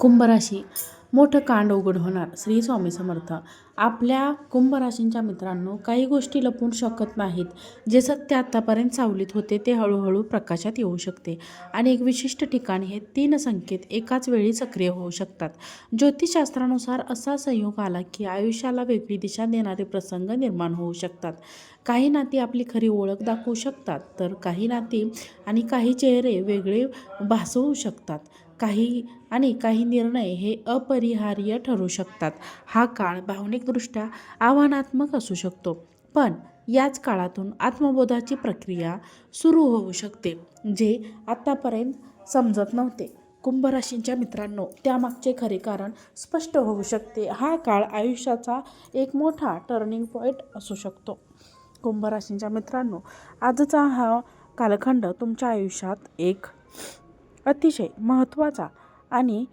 कुंभराशी मोठं कांड उघड होणार. श्री स्वामी समर्थ. आपल्या कुंभराशींच्या मित्रांनो, काही गोष्टी लपवू शकत नाहीत. जे सत्य आतापर्यंत सावलीत होते ते हळूहळू प्रकाशात येऊ शकते आणि एक विशिष्ट ठिकाणी हे 3 संकेत एकाच वेळी सक्रिय होऊ शकतात. ज्योतिषशास्त्रानुसार असा संयोग आला की आयुष्याला वेगळी दिशा देणारे प्रसंग निर्माण होऊ शकतात. काही नाती आपली खरी ओळख दाखवू शकतात, तर काही नाती आणि काही चेहरे वेगळे भासवू शकतात. काही निर्णय हे अपरिहार्य ठरू शकतात. हा काळ भावनिकदृष्ट्या आव्हानात्मक असू शकतो, पण याच काळातून आत्मबोधाची प्रक्रिया सुरू होऊ शकते, जे आतापर्यंत समजत नव्हते. कुंभराशींच्या मित्रांनो, त्यामागचे खरे कारण स्पष्ट होऊ शकते. हा काळ आयुष्याचा एक मोठा टर्निंग पॉईंट असू शकतो. कुंभराशींच्या मित्रांनो, आजचा हा कालखंड तुमच्या आयुष्यात एक अतिशय महत्त्वाचा आणि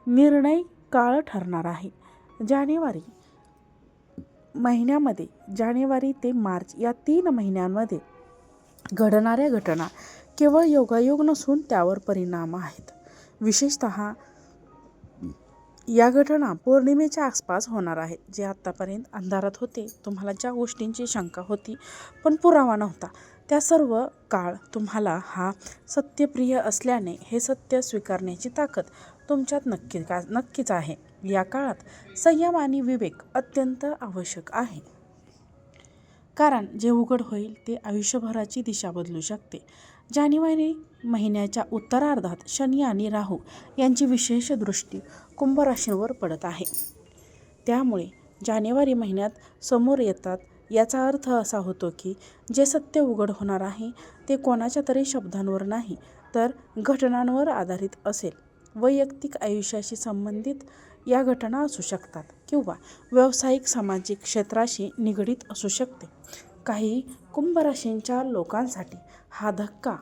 निर्णय काळ ठरणार आहे. जानेवारी ते मार्च या 3 महिन्यांमध्ये घडणाऱ्या घटना केवळ योगायोग नसून त्यावर परिणाम आहेत. विशेषतः या घटना पौर्णिमेच्या आसपास होणार आहेत. जे आतापर्यंत अंधारात होते. तुम्हाला ज्या गोष्टींची शंका होती पण पुरावा नव्हता, त्या सर्व काळ तुम्हाला हा सत्यप्रिय असल्याने हे सत्य स्वीकारण्याची ताकद तुमच्यात नक्कीच आहे. या काळात संयम आणि विवेक अत्यंत आवश्यक आहे, कारण जे उघड होईल ते आयुष्यभराची दिशा बदलू शकते. जानेवारी महिन्याच्या उत्तरार्धात शनी आणि राहू यांची विशेष दृष्टी कुंभ राशीवर पडत आहे. त्यामुळे जानेवारी महिन्यात समोर येतात. याचा अर्थ असा होतो की जे सत्य उघड होणार आहे ते कोणाच्या तरी शब्दांवर नाही, तर घटनांवर आधारित असेल. वैयक्तिक आयुष्याशी संबंधित या घटना असू शकतात किंवा व्यावसायिक सामाजिक क्षेत्राशी निगडीत असू शकते. काही कुंभ राशींच्या लोकांसाठी हा धक्का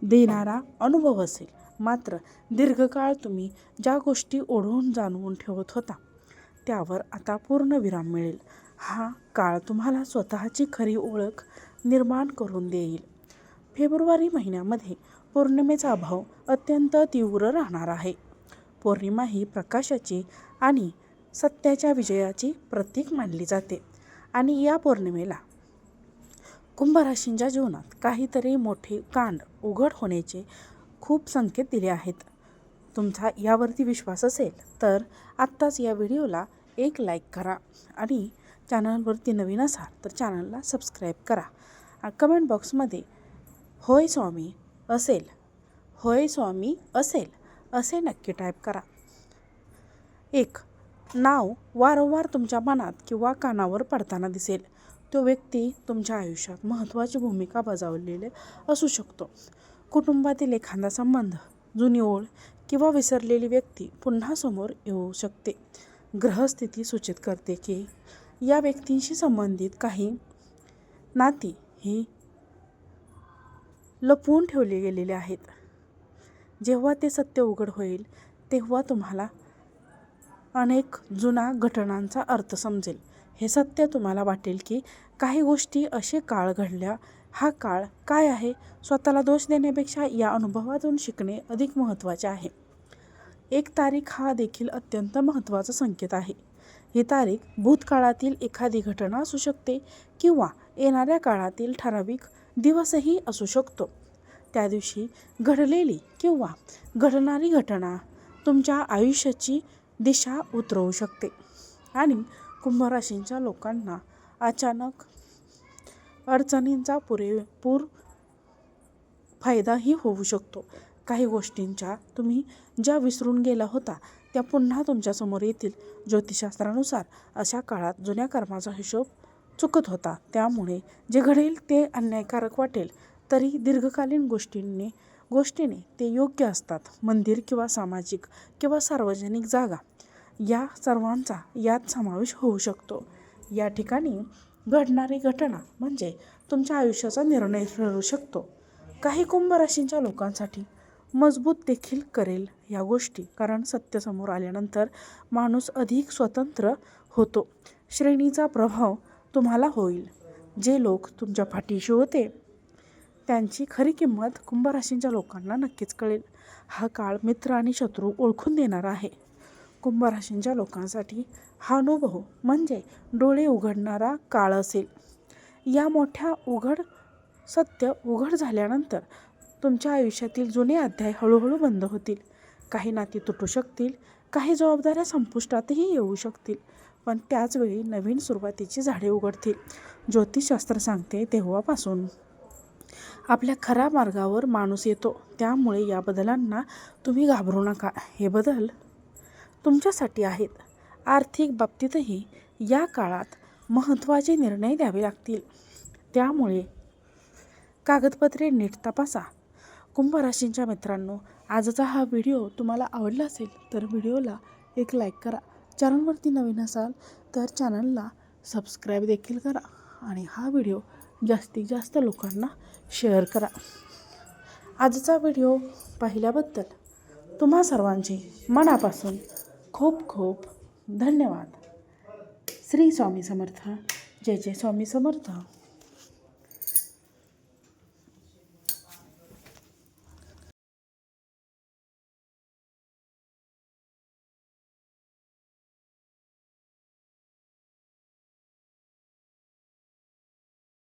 देणारा अनुभव असेल, मात्र दीर्घकाळ तुम्ही ज्या गोष्टी ओढून जाणून ठेवत होता त्यावर आता पूर्ण विराम मिळेल. हा काळ तुम्हाला स्वतःची खरी ओळख निर्माण करून देईल. फेब्रुवारी महिन्यामध्ये पौर्णिमेचा अभाव अत्यंत तीव्र राहणार आहे. पौर्णिमा ही प्रकाशाची आणि सत्याच्या विजयाची प्रतीक मानली जाते आणि या पौर्णिमेला कुंभ राशींच्या जीवनात काहीतरी मोठे कांड उघड होण्याचे खूप संकेत दिले आहेत. तुमचा यावरती विश्वास असेल तर आत्ताच या व्हिडिओला एक लाईक करा आणि चॅनलवरती नवीन असाल तर चॅनलला सबस्क्राईब करा. कमेंट बॉक्समध्ये होय स्वामी असेल असे नक्की टाईप करा. एक नाव वारंवार तुमच्या मनात किंवा कानावर पडताना दिसेल. तो व्यक्ती तुमच्या आयुष्यात महत्त्वाची भूमिका बजावलेले असू शकतो. कुटुंबातील एखादा संबंध, जुनी ओळ किंवा विसरलेली व्यक्ती पुन्हा समोर येऊ शकते. ग्रहस्थिती सूचित करते की या व्यक्तींशी संबंधित काही नाती ही लपवून ठेवली गेलेली आहेत. जेव्हा ते सत्य उघड होईल तेव्हा तुम्हाला अनेक जुना घटनांचा अर्थ समजेल. हे सत्य तुम्हाला वाटेल की काही गोष्टी असे काळ घडल्या. हा काळ काय आहे? स्वतःला दोष देण्यापेक्षा या अनुभवातून शिकणे अधिक महत्त्वाचे आहे. एक तारीख हा देखील अत्यंत महत्त्वाचा संकेत आहे. ही तारीख भूतकाळातील एखादी घटना असू शकते किंवा येणाऱ्या काळातील ठराविक दिवसही असू शकतो. त्या दिवशी घडलेली किंवा घडणारी घटना तुमच्या आयुष्याची दिशा उतरवू शकते आणि कुंभ राशींच्या लोकांना अचानक अडचणींचा पुरेपूर फायदाही होऊ शकतो. काही गोष्टींच्या तुम्ही ज्या विसरून गेला होता त्या पुन्हा तुमच्यासमोर येतील. ज्योतिषशास्त्रानुसार अशा काळात जुन्या कर्माचा हिशोब चुकत होता. त्यामुळे जे घडेल ते अन्यायकारक वाटेल तरी दीर्घकालीन गोष्टीने ते योग्य असतात. मंदिर किंवा सामाजिक किंवा सार्वजनिक जागा या सर्वांचा यात समावेश होऊ शकतो. या ठिकाणी घडणारी घटना म्हणजे तुमच्या आयुष्याचा निर्णय ठरू शकतो. काही कुंभ राशींच्या लोकांसाठी मजबूत देखील करेल या गोष्टी, कारण सत्य समोर आल्यानंतर माणूस अधिक स्वतंत्र होतो. श्रेणीचा प्रभाव तुम्हाला होईल. जे लोक तुमच्या पाठीशी होते त्यांची खरी किंमत कुंभ राशींच्या लोकांना नक्कीच कळेल. हा काळ मित्र आणि शत्रू ओळखून देणारा आहे. कुंभ राशींच्या लोकांसाठी हा अनुभव म्हणजे डोळे उघडणारा काळ असेल. या मोठ्या सत्य उघड झाल्यानंतर तुमच्या आयुष्यातील जुने अध्याय हळूहळू बंद होतील. काही नाती तुटू शकतील, काही जबाबदाऱ्या संपुष्टातही येऊ शकतील, पण त्याचवेळी नवीन सुरुवातीची झाडे उघडतील. ज्योतिषशास्त्र सांगते तेव्हापासून आपल्या खऱ्या मार्गावर माणूस येतो. त्यामुळे या बदलांना तुम्ही घाबरू नका. हे बदल तुमच्यासाठी आहेत. आर्थिक बाबतीतही या काळात महत्त्वाचे निर्णय द्यावे लागतील. त्यामुळे कागदपत्रे नीट तपासा. कुंभ राशींच्या मित्रांनो, आजचा हा व्हिडिओ तुम्हाला आवडला असेल तर व्हिडिओला एक लाईक करा. चॅनलवरती नवीन असाल तर चॅनलला सबस्क्राईब देखील करा आणि हा व्हिडिओ जास्तीत जास्त लोकांना शेअर करा. आजचा व्हिडिओ पाहिल्याबद्दल तुम्हा सर्वांचे मनापासून खूप खूप धन्यवाद. श्री स्वामी समर्थ. जय जय स्वामी समर्थ.